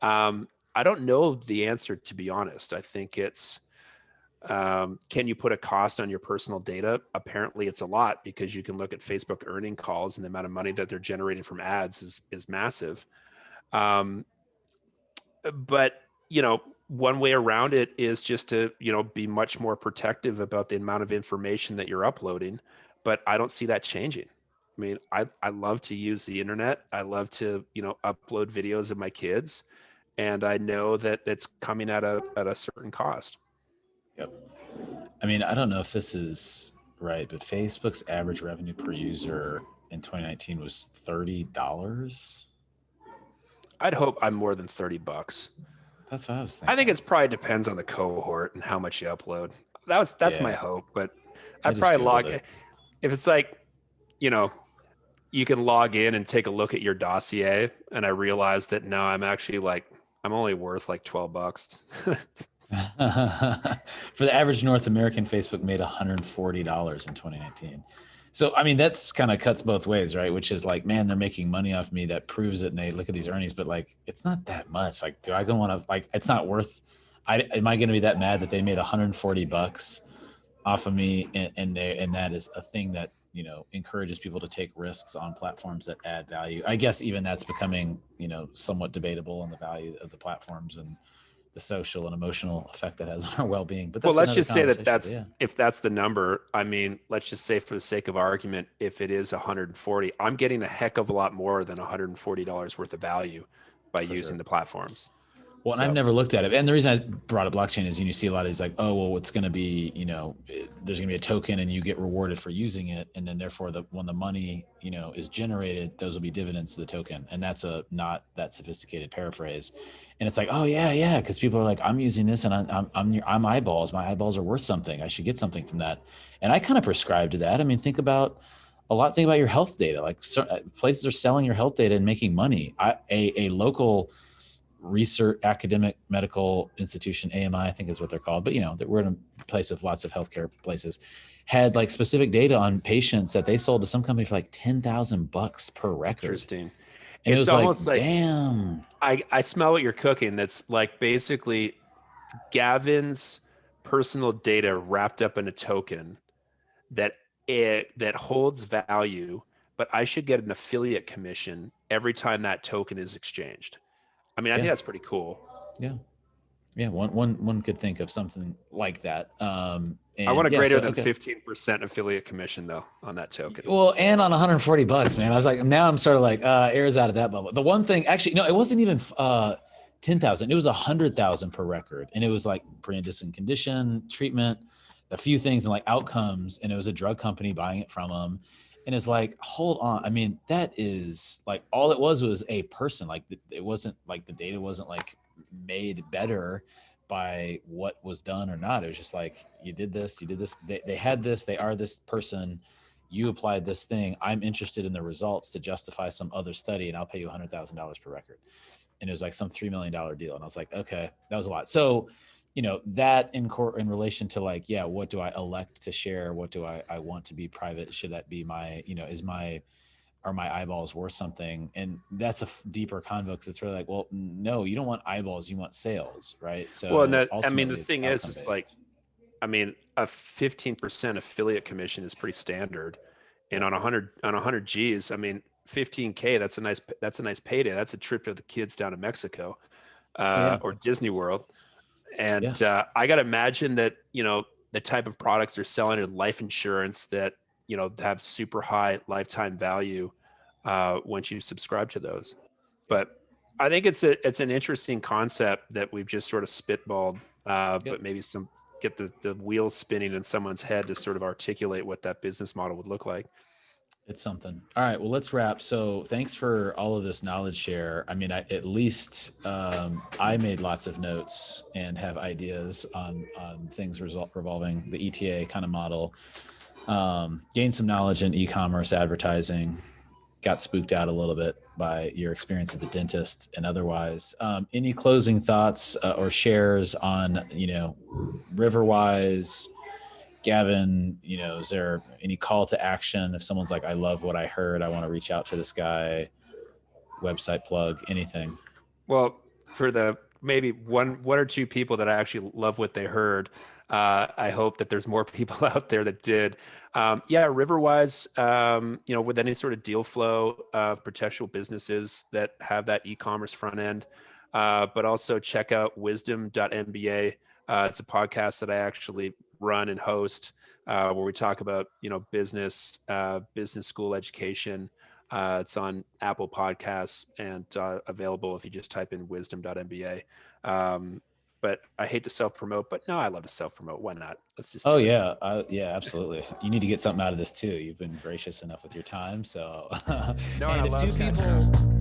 S2: I don't know the answer, to be honest. I think it's, can you put a cost on your personal data? Apparently it's a lot, because you can look at Facebook earning calls and the amount of money that they're generating from ads is massive. Um, but, one way around it is just to, be much more protective about the amount of information that you're uploading. But I don't see that changing. I mean, I love to use the internet. I love to, upload videos of my kids. And I know that it's coming at a certain cost.
S1: Yep. I mean, I don't know if this is right, but Facebook's average revenue per user in 2019 was $30.
S2: I'd hope I'm more than $30.
S1: That's what I was
S2: I think
S1: thinking.
S2: it's probably depends on the cohort and how much you upload. That's my
S1: Yeah,
S2: hope, but
S1: I
S2: I'd
S1: just
S2: probably
S1: Googled it.
S2: if it's like, you know, you can log in and take a look at your dossier, and I realize that now I'm I'm only worth like $12.
S1: For the average North American, Facebook made $140 in 2019. So, I mean, that's kind of cuts both ways, right? Which is like, man, they're making money off me. That proves it. And they look at these earnings, but like, it's not that much. Like, do I go want to, like, it's not worth, am I going to be that mad that they made $140 off of me? And that is a thing that, you know, encourages people to take risks on platforms that add value. I guess even that's becoming, you know, somewhat debatable on the value of the platforms and the social and emotional effect that has on our well-being. But that's
S2: Well, let's just say that
S1: yeah.
S2: if that's the number, I mean, let's just say for the sake of argument, if it is 140, I'm getting a heck of a lot more than $140 worth of value by using the platforms.
S1: Well, and I've never looked at it. And the reason I brought up blockchain is, you see a lot of these like, oh, well, it's going to be, you know, there's going to be a token and you get rewarded for using it. And then therefore when the money, you know, is generated, those will be dividends to the token. And that's a not that sophisticated paraphrase. And it's like, oh yeah. Cause people are like, I'm using this and I'm eyeballs. My eyeballs are worth something. I should get something from that. And I kind of prescribe to that. I mean, think about your health data. Like places are selling your health data and making money. A local research academic medical institution, AMI, I think is what they're called, but you know, we're in a place of lots of healthcare places, had like specific data on patients that they sold to some company for like $10,000 per record.
S2: Interesting.
S1: And it's almost like, damn.
S2: I smell what you're cooking. That's like basically Gavin's personal data wrapped up in a token that holds value, but I should get an affiliate commission every time that token is exchanged. I mean, I think that's pretty cool.
S1: Yeah. One could think of something like that.
S2: I want a greater than 15% affiliate commission though on that token.
S1: Well, and on $140, man, I was like, now I'm sort of like, air's out of that bubble. The one thing, actually, no, it wasn't even 10,000. It was 100,000 per record, and it was like pre-existing condition treatment, a few things, and like outcomes. And it was a drug company buying it from them. And it's like, hold on. I mean, that is like, all it was a person. Like it wasn't like the data wasn't like made better by what was done or not. It was just like, you did this. They had this, they are this person. You applied this thing. I'm interested in the results to justify some other study, and I'll pay you $100,000 per record. And it was like some $3 million deal. And I was like, okay, that was a lot. So, you know, that in relation to like, yeah, what do I elect to share? What do I want to be private? Should that be my, you know, are my eyeballs worth something? And that's a deeper convo, because it's really like, well, no, you don't want eyeballs, you want sales, right? So,
S2: well, no, I mean, the thing is like, I mean, a 15% affiliate commission is pretty standard. And on 100 G's, I mean, 15K, that's a nice payday. That's a trip to the kids down to Mexico or Disney World. And I got to imagine that, you know, the type of products they're selling in life insurance that, you know, have super high lifetime value once you subscribe to those. But I think it's an interesting concept that we've just sort of spitballed, but maybe get the wheels spinning in someone's head to sort of articulate what that business model would look like.
S1: It's something. All right, well, let's wrap. So thanks for all of this knowledge share. I mean, at least I made lots of notes and have ideas on things revolving the ETA kind of model. Gained some knowledge in e-commerce advertising, got spooked out a little bit by your experience at the dentist and otherwise. Any closing thoughts or shares on, you know, Riverwise, Gavin, you know, is there any call to action? If someone's like, I love what I heard, I want to reach out to this guy, website plug, anything.
S2: Well, for the maybe one or two people that actually love what they heard, I hope that there's more people out there that did. Riverwise, you know, with any sort of deal flow of potential businesses that have that e-commerce front end, but also check out wisdom.mba. It's a podcast that I actually run and host, where we talk about, you know, business school education. It's on Apple Podcasts and available if you just type in wisdom.mba. But I hate to self-promote, but no, I love to self-promote. Why not? Let's just
S1: yeah, absolutely. You need to get something out of this too. You've been gracious enough with your time. So
S2: no, and if two people